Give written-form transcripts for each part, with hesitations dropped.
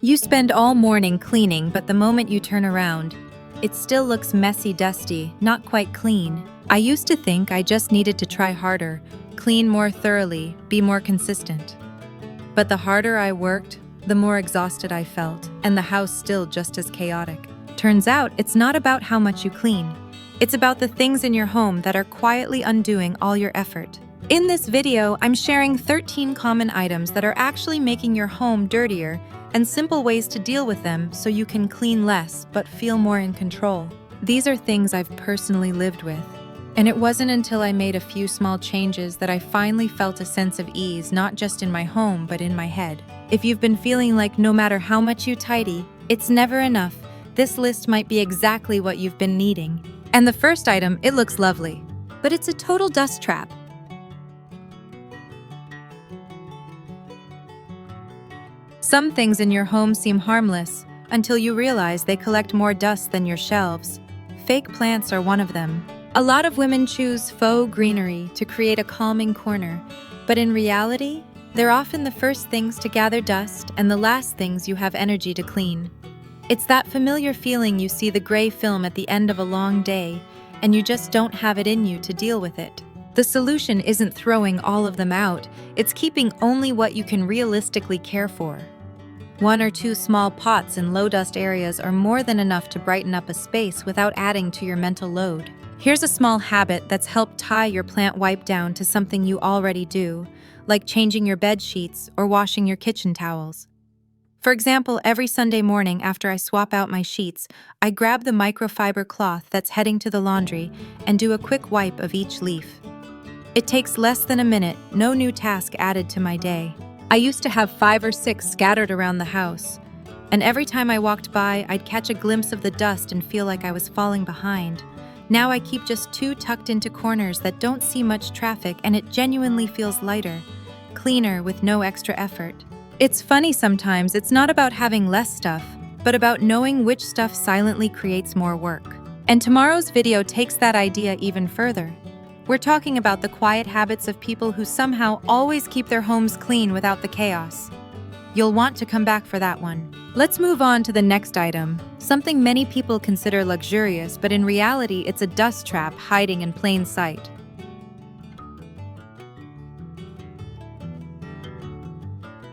You spend all morning cleaning, but the moment you turn around, it still looks messy, dusty, not quite clean. I used to think I just needed to try harder, clean more thoroughly, be more consistent. But the harder I worked, the more exhausted I felt, and the house still just as chaotic. Turns out, it's not about how much you clean. It's about the things in your home that are quietly undoing all your effort. In this video, I'm sharing 13 common items that are actually making your home dirtier and simple ways to deal with them so you can clean less but feel more in control. These are things I've personally lived with. And it wasn't until I made a few small changes that I finally felt a sense of ease, not just in my home, but in my head. If you've been feeling like no matter how much you tidy, it's never enough, this list might be exactly what you've been needing. And the first item, it looks lovely, but it's a total dust trap. Some things in your home seem harmless until you realize they collect more dust than your shelves. Fake plants are one of them. A lot of women choose faux greenery to create a calming corner, but in reality, they're often the first things to gather dust and the last things you have energy to clean. It's that familiar feeling you see the gray film at the end of a long day, and you just don't have it in you to deal with it. The solution isn't throwing all of them out, it's keeping only what you can realistically care for. 1 or 2 small pots in low-dust areas are more than enough to brighten up a space without adding to your mental load. Here's a small habit that's helped tie your plant wipe down to something you already do, like changing your bed sheets or washing your kitchen towels. For example, every Sunday morning after I swap out my sheets, I grab the microfiber cloth that's heading to the laundry and do a quick wipe of each leaf. It takes less than a minute, no new task added to my day. I used to have 5 or 6 scattered around the house, and every time I walked by, I'd catch a glimpse of the dust and feel like I was falling behind. Now I keep just 2 tucked into corners that don't see much traffic, and it genuinely feels lighter, cleaner with no extra effort. It's funny sometimes, it's not about having less stuff, but about knowing which stuff silently creates more work. And tomorrow's video takes that idea even further. We're talking about the quiet habits of people who somehow always keep their homes clean without the chaos. You'll want to come back for that one. Let's move on to the next item, something many people consider luxurious, but in reality it's a dust trap hiding in plain sight.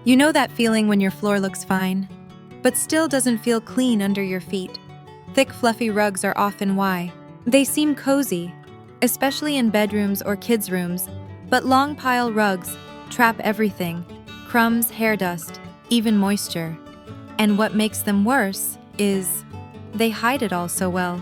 You know that feeling when your floor looks fine, but still doesn't feel clean under your feet? Thick, fluffy rugs are often why. They seem cozy, especially in bedrooms or kids' rooms, but long pile rugs trap everything: crumbs, hair dust, even moisture. And what makes them worse is they hide it all so well.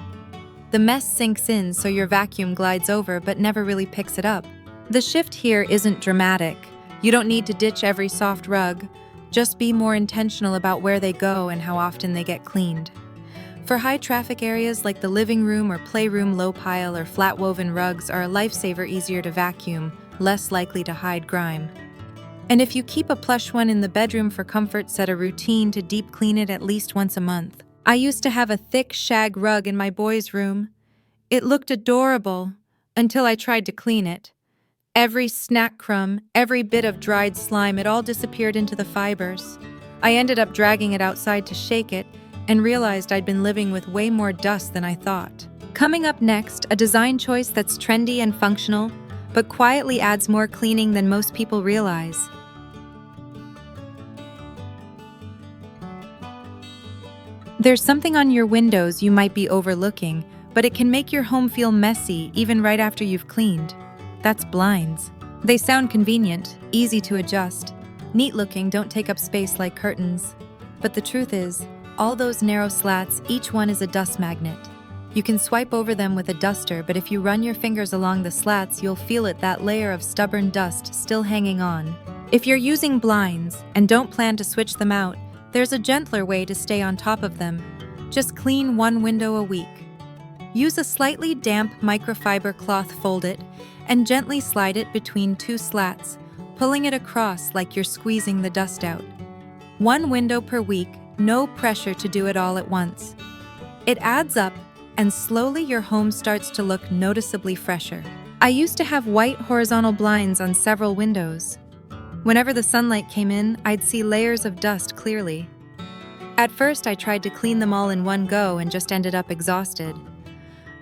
The mess sinks in so your vacuum glides over but never really picks it up. The shift here isn't dramatic. You don't need to ditch every soft rug. Just be more intentional about where they go and how often they get cleaned. For high-traffic areas like the living room or playroom, low-pile or flat-woven rugs are a lifesaver, easier to vacuum, less likely to hide grime. And if you keep a plush one in the bedroom for comfort, set a routine to deep clean it at least once a month. I used to have a thick shag rug in my boys' room. It looked adorable until I tried to clean it. Every snack crumb, every bit of dried slime, it all disappeared into the fibers. I ended up dragging it outside to shake it, and realized I'd been living with way more dust than I thought. Coming up next, a design choice that's trendy and functional, but quietly adds more cleaning than most people realize. There's something on your windows you might be overlooking, but it can make your home feel messy even right after you've cleaned. That's blinds. They sound convenient, easy to adjust, neat looking, don't take up space like curtains. But the truth is, all those narrow slats, each one is a dust magnet. You can swipe over them with a duster, but if you run your fingers along the slats, you'll feel it, that layer of stubborn dust still hanging on. If you're using blinds and don't plan to switch them out, there's a gentler way to stay on top of them. Just clean 1 window a week. Use a slightly damp microfiber cloth, fold it, and gently slide it between 2 slats, pulling it across like you're squeezing the dust out. 1 window per week. No pressure to do it all at once. It adds up, and slowly your home starts to look noticeably fresher. I used to have white horizontal blinds on several windows. Whenever the sunlight came in, I'd see layers of dust clearly. At first, I tried to clean them all in one go and just ended up exhausted.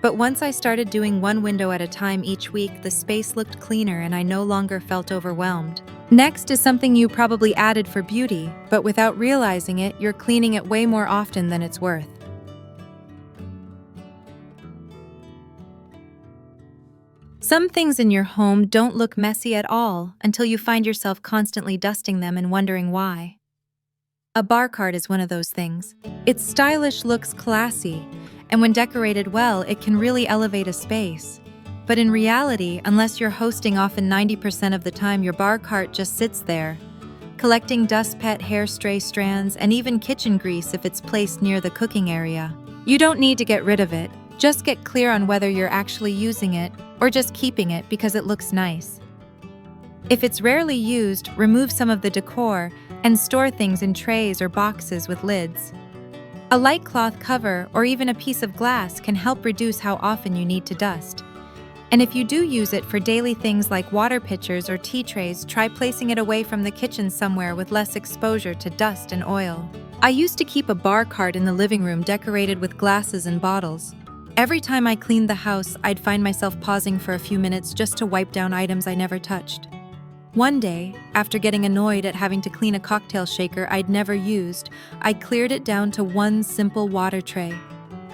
But once I started doing one window at a time each week, the space looked cleaner and I no longer felt overwhelmed. Next is something you probably added for beauty, but without realizing it, you're cleaning it way more often than it's worth. Some things in your home don't look messy at all until you find yourself constantly dusting them and wondering why. A bar cart is one of those things. Its stylish looks classy, and when decorated well, it can really elevate a space. But in reality, unless you're hosting, often 90% of the time your bar cart just sits there, collecting dust, pet hair, stray strands, and even kitchen grease if it's placed near the cooking area. You don't need to get rid of it, just get clear on whether you're actually using it or just keeping it because it looks nice. If it's rarely used, remove some of the decor and store things in trays or boxes with lids. A light cloth cover or even a piece of glass can help reduce how often you need to dust. And if you do use it for daily things like water pitchers or tea trays, try placing it away from the kitchen somewhere with less exposure to dust and oil. I used to keep a bar cart in the living room decorated with glasses and bottles. Every time I cleaned the house, I'd find myself pausing for a few minutes just to wipe down items I never touched. One day, after getting annoyed at having to clean a cocktail shaker I'd never used, I cleared it down to one simple water tray.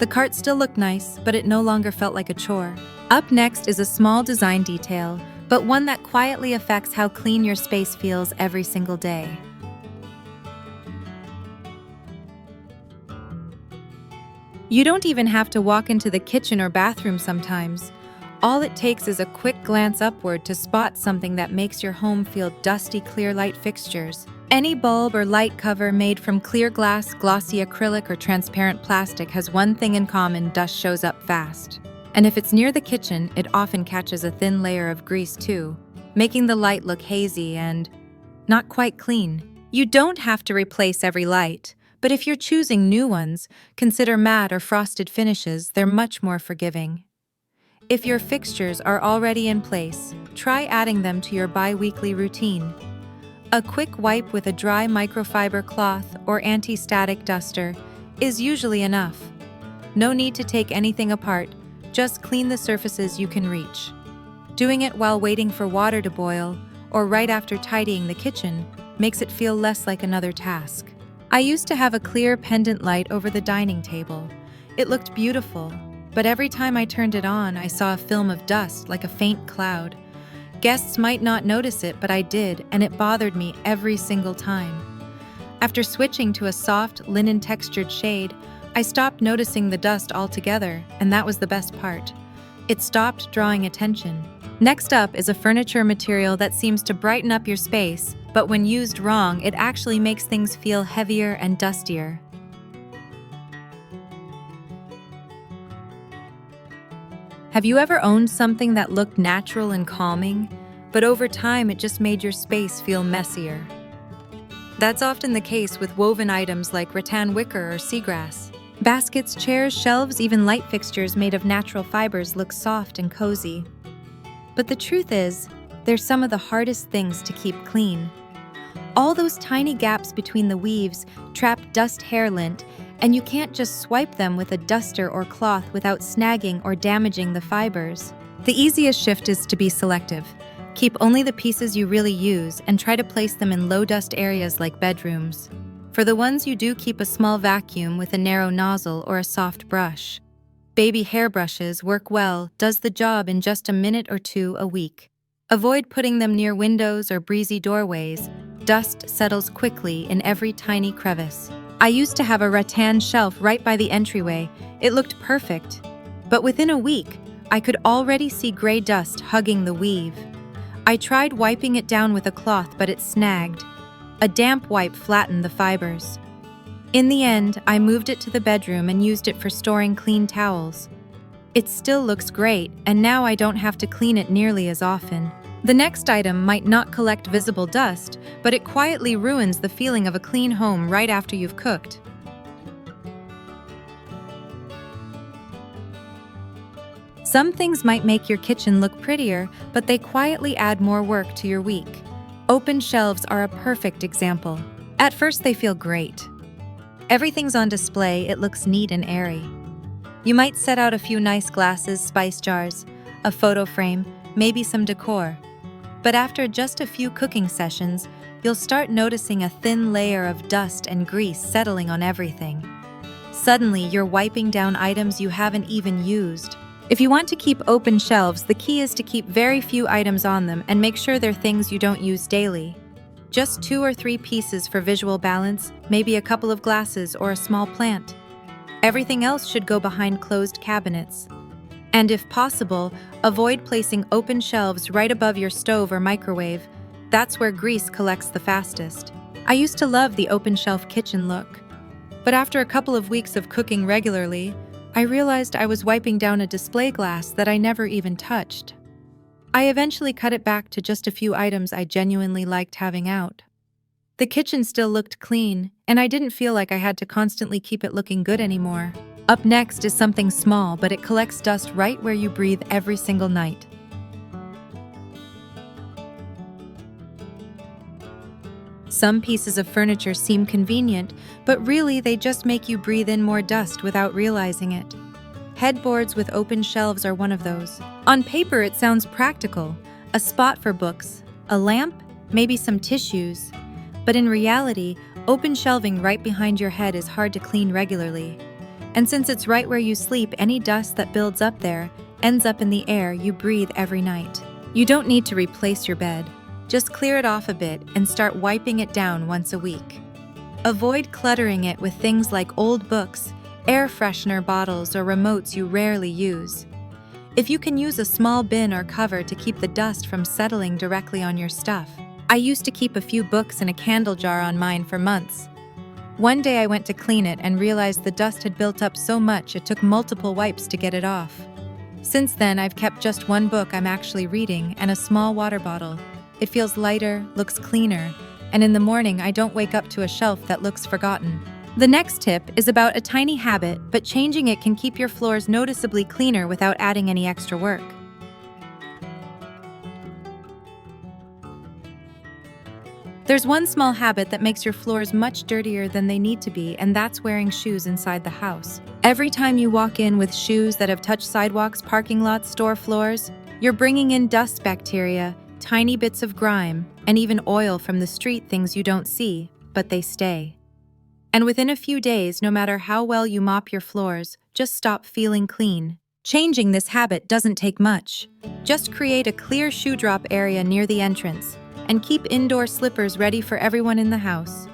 The cart still looked nice, but it no longer felt like a chore. Up next is a small design detail, but one that quietly affects how clean your space feels every single day. You don't even have to walk into the kitchen or bathroom sometimes. All it takes is a quick glance upward to spot something that makes your home feel dusty. Clear light fixtures. Any bulb or light cover made from clear glass, glossy acrylic, or transparent plastic has one thing in common: dust shows up fast. And if it's near the kitchen, it often catches a thin layer of grease too, making the light look hazy and not quite clean. You don't have to replace every light, but if you're choosing new ones, consider matte or frosted finishes. They're much more forgiving. If your fixtures are already in place, try adding them to your bi-weekly routine. A quick wipe with a dry microfiber cloth or anti-static duster is usually enough. No need to take anything apart, just clean the surfaces you can reach. Doing it while waiting for water to boil or right after tidying the kitchen makes it feel less like another task. I used to have a clear pendant light over the dining table. It looked beautiful, but every time I turned it on, I saw a film of dust like a faint cloud. Guests might not notice it, but I did, and it bothered me every single time. After switching to a soft, linen-textured shade, I stopped noticing the dust altogether, and that was the best part. It stopped drawing attention. Next up is a furniture material that seems to brighten up your space, but when used wrong, it actually makes things feel heavier and dustier. Have you ever owned something that looked natural and calming, but over time it just made your space feel messier? That's often the case with woven items like rattan wicker or seagrass. Baskets, chairs, shelves, even light fixtures made of natural fibers look soft and cozy. But the truth is, they're some of the hardest things to keep clean. All those tiny gaps between the weaves trap dust, hair, lint, and you can't just swipe them with a duster or cloth without snagging or damaging the fibers. The easiest shift is to be selective. Keep only the pieces you really use and try to place them in low-dust areas like bedrooms. For the ones you do, keep a small vacuum with a narrow nozzle or a soft brush. Baby hairbrushes work well, does the job in just a minute or two a week. Avoid putting them near windows or breezy doorways. Dust settles quickly in every tiny crevice. I used to have a rattan shelf right by the entryway. It looked perfect. But within a week, I could already see gray dust hugging the weave. I tried wiping it down with a cloth, but it snagged. A damp wipe flattened the fibers. In the end, I moved it to the bedroom and used it for storing clean towels. It still looks great, and now I don't have to clean it nearly as often. The next item might not collect visible dust, but it quietly ruins the feeling of a clean home right after you've cooked. Some things might make your kitchen look prettier, but they quietly add more work to your week. Open shelves are a perfect example. At first, they feel great. Everything's on display, it looks neat and airy. You might set out a few nice glasses, spice jars, a photo frame, maybe some decor. But after just a few cooking sessions, you'll start noticing a thin layer of dust and grease settling on everything. Suddenly, you're wiping down items you haven't even used. If you want to keep open shelves, the key is to keep very few items on them and make sure they're things you don't use daily. Just 2 or 3 pieces for visual balance, maybe a couple of glasses or a small plant. Everything else should go behind closed cabinets. And if possible, avoid placing open shelves right above your stove or microwave. That's where grease collects the fastest. I used to love the open shelf kitchen look. But after a couple of weeks of cooking regularly, I realized I was wiping down a display glass that I never even touched. I eventually cut it back to just a few items I genuinely liked having out. The kitchen still looked clean, and I didn't feel like I had to constantly keep it looking good anymore. Up next is something small, but it collects dust right where you breathe every single night. Some pieces of furniture seem convenient, but really they just make you breathe in more dust without realizing it. Headboards with open shelves are one of those. On paper, it sounds practical, a spot for books, a lamp, maybe some tissues. But in reality, open shelving right behind your head is hard to clean regularly. And since it's right where you sleep, any dust that builds up there ends up in the air you breathe every night. You don't need to replace your bed. Just clear it off a bit and start wiping it down once a week. Avoid cluttering it with things like old books, air freshener bottles, or remotes you rarely use. If you can use a small bin or cover to keep the dust from settling directly on your stuff. I used to keep a few books in a candle jar on mine for months. One day I went to clean it and realized the dust had built up so much it took multiple wipes to get it off. Since then, I've kept just one book I'm actually reading and a small water bottle. It feels lighter, looks cleaner, and in the morning I don't wake up to a shelf that looks forgotten. The next tip is about a tiny habit, but changing it can keep your floors noticeably cleaner without adding any extra work. There's one small habit that makes your floors much dirtier than they need to be, and that's wearing shoes inside the house. Every time you walk in with shoes that have touched sidewalks, parking lots, store floors, you're bringing in dust bacteria, tiny bits of grime, and even oil from the street, things you don't see, but they stay. And within a few days, no matter how well you mop your floors, just stop feeling clean. Changing this habit doesn't take much. Just create a clear shoe drop area near the entrance, and keep indoor slippers ready for everyone in the house.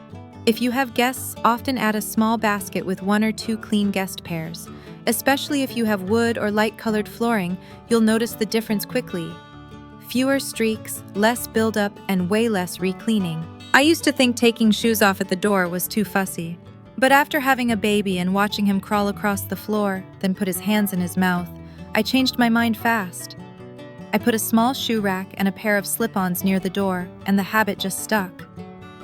If you have guests, often add a small basket with 1 or 2 clean guest pairs. Especially if you have wood or light-colored flooring, you'll notice the difference quickly. Fewer streaks, less buildup, and way less re-cleaning. I used to think taking shoes off at the door was too fussy. But after having a baby and watching him crawl across the floor, then put his hands in his mouth, I changed my mind fast. I put a small shoe rack and a pair of slip-ons near the door, and the habit just stuck.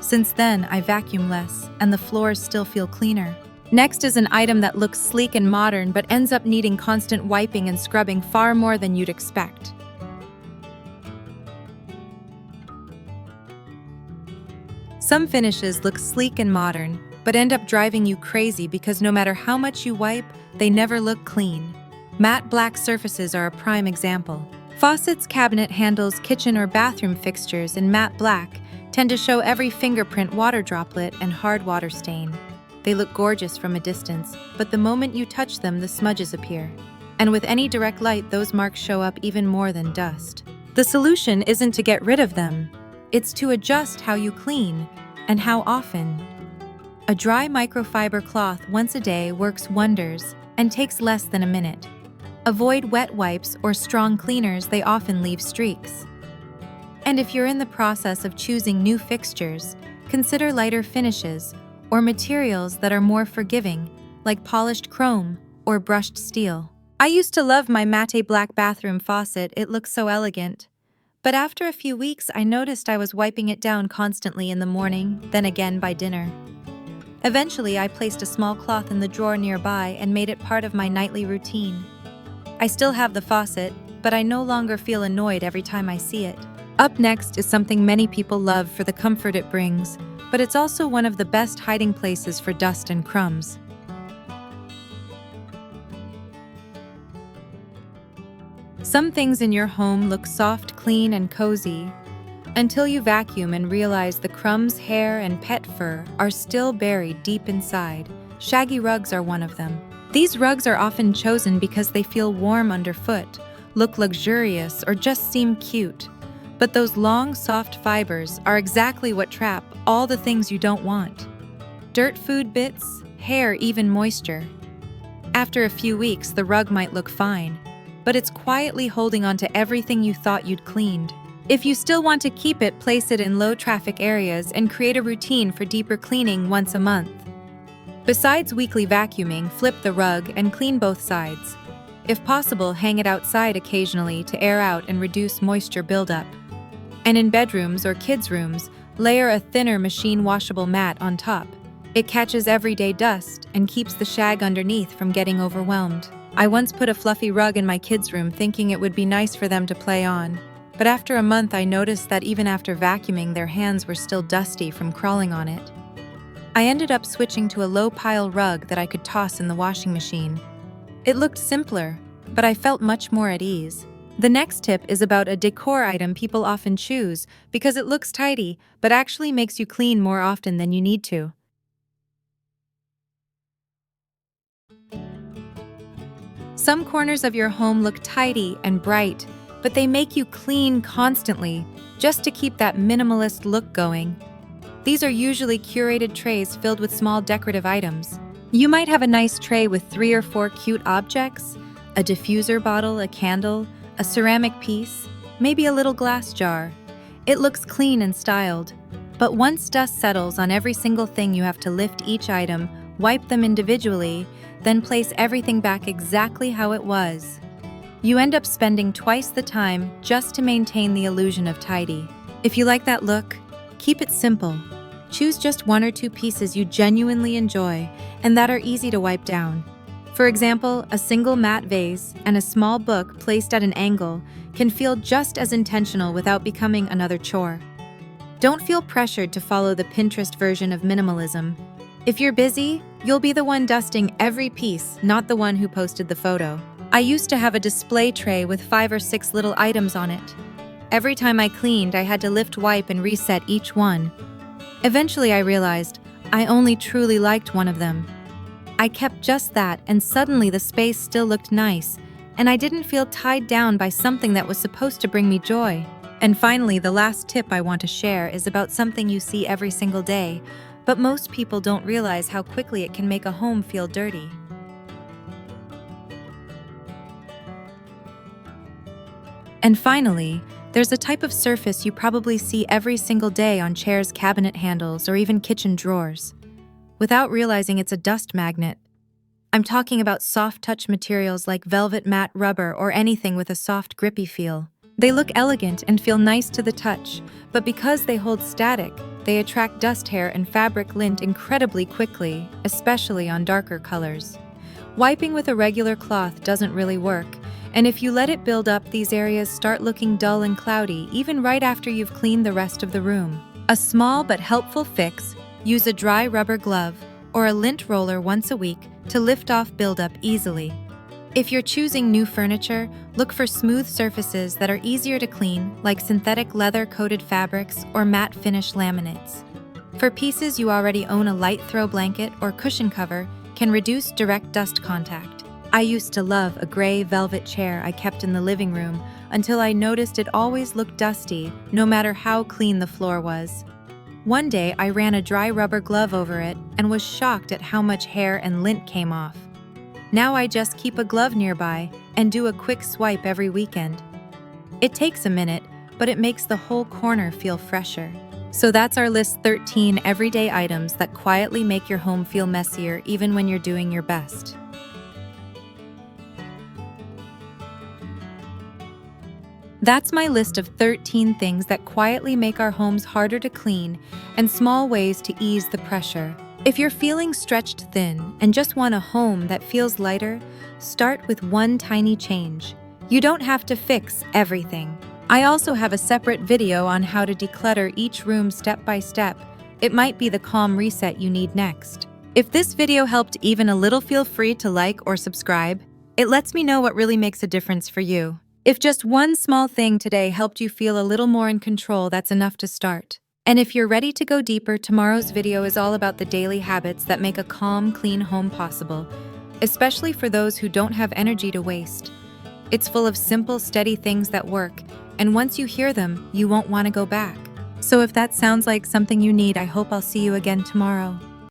Since then, I vacuum less, and the floors still feel cleaner. Next is an item that looks sleek and modern but ends up needing constant wiping and scrubbing far more than you'd expect. Some finishes look sleek and modern, but end up driving you crazy because no matter how much you wipe, they never look clean. Matte black surfaces are a prime example. Faucets, cabinet handles, kitchen or bathroom fixtures in matte black tend to show every fingerprint, water droplet, and hard water stain. They look gorgeous from a distance, but the moment you touch them, the smudges appear. And with any direct light, those marks show up even more than dust. The solution isn't to get rid of them. It's to adjust how you clean and how often. A dry microfiber cloth once a day works wonders and takes less than a minute. Avoid wet wipes or strong cleaners, they often leave streaks. And if you're in the process of choosing new fixtures, consider lighter finishes or materials that are more forgiving, like polished chrome or brushed steel. I used to love my matte black bathroom faucet, it looks so elegant. But after a few weeks, I noticed I was wiping it down constantly in the morning, then again by dinner. Eventually, I placed a small cloth in the drawer nearby and made it part of my nightly routine. I still have the faucet, but I no longer feel annoyed every time I see it. Up next is something many people love for the comfort it brings: but it's also one of the best hiding places for dust and crumbs. Some things in your home look soft, clean, and cozy until you vacuum and realize the crumbs, hair, and pet fur are still buried deep inside. Shaggy rugs are one of them. These rugs are often chosen because they feel warm underfoot, look luxurious, or just seem cute. But those long, soft fibers are exactly what trap all the things you don't want. Dirt, food bits, hair, even moisture. After a few weeks, the rug might look fine, but it's quietly holding onto everything you thought you'd cleaned. If you still want to keep it, place it in low-traffic areas and create a routine for deeper cleaning once a month. Besides weekly vacuuming, flip the rug and clean both sides. If possible, hang it outside occasionally to air out and reduce moisture buildup. And in bedrooms or kids' rooms, layer a thinner machine-washable mat on top. It catches everyday dust and keeps the shag underneath from getting overwhelmed. I once put a fluffy rug in my kids' room thinking it would be nice for them to play on. But after a month, I noticed that even after vacuuming, their hands were still dusty from crawling on it. I ended up switching to a low-pile rug that I could toss in the washing machine. It looked simpler, but I felt much more at ease. The next tip is about a decor item people often choose because it looks tidy, but actually makes you clean more often than you need to. Some corners of your home look tidy and bright, but they make you clean constantly just to keep that minimalist look going. These are usually curated trays filled with small decorative items. You might have a nice tray with 3 or 4 cute objects, a diffuser bottle, a candle, a ceramic piece, maybe a little glass jar. It looks clean and styled, but once dust settles on every single thing, you have to lift each item, wipe them individually, then place everything back exactly how it was. You end up spending twice the time just to maintain the illusion of tidy. If you like that look, keep it simple. Choose just 1 or 2 pieces you genuinely enjoy and that are easy to wipe down. For example, a single matte vase and a small book placed at an angle can feel just as intentional without becoming another chore. Don't feel pressured to follow the Pinterest version of minimalism. If you're busy, you'll be the one dusting every piece, not the one who posted the photo. I used to have a display tray with 5 or 6 little items on it. Every time I cleaned, I had to lift, wipe, and reset each one. Eventually, I realized I only truly liked one of them. I kept just that, and suddenly the space still looked nice, and I didn't feel tied down by something that was supposed to bring me joy. And finally, the last tip I want to share is about something you see every single day, but most people don't realize how quickly it can make a home feel dirty. And finally, there's a type of surface you probably see every single day on chairs, cabinet handles, or even kitchen drawers, without realizing it's a dust magnet. I'm talking about soft touch materials like velvet, matte, rubber, or anything with a soft, grippy feel. They look elegant and feel nice to the touch, but because they hold static, they attract dust, hair, and fabric lint incredibly quickly, especially on darker colors. Wiping with a regular cloth doesn't really work, and if you let it build up, these areas start looking dull and cloudy even right after you've cleaned the rest of the room. A small but helpful fix: use a dry rubber glove or a lint roller once a week to lift off buildup easily. If you're choosing new furniture, look for smooth surfaces that are easier to clean, like synthetic leather-coated fabrics or matte finish laminates. For pieces you already own, a light throw blanket or cushion cover can reduce direct dust contact. I used to love a gray velvet chair I kept in the living room until I noticed it always looked dusty, no matter how clean the floor was. One day, I ran a dry rubber glove over it and was shocked at how much hair and lint came off. Now I just keep a glove nearby and do a quick swipe every weekend. It takes a minute, but it makes the whole corner feel fresher. So that's our list: 13 everyday items that quietly make your home feel messier even when you're doing your best. That's my list of 13 things that quietly make our homes harder to clean and small ways to ease the pressure. If you're feeling stretched thin and just want a home that feels lighter, start with one tiny change. You don't have to fix everything. I also have a separate video on how to declutter each room step by step, it might be the calm reset you need next. If this video helped even a little, feel free to like or subscribe. It lets me know what really makes a difference for you. If just one small thing today helped you feel a little more in control, that's enough to start. And if you're ready to go deeper, tomorrow's video is all about the daily habits that make a calm, clean home possible, especially for those who don't have energy to waste. It's full of simple, steady things that work, and once you hear them, you won't want to go back. So if that sounds like something you need, I hope I'll see you again tomorrow.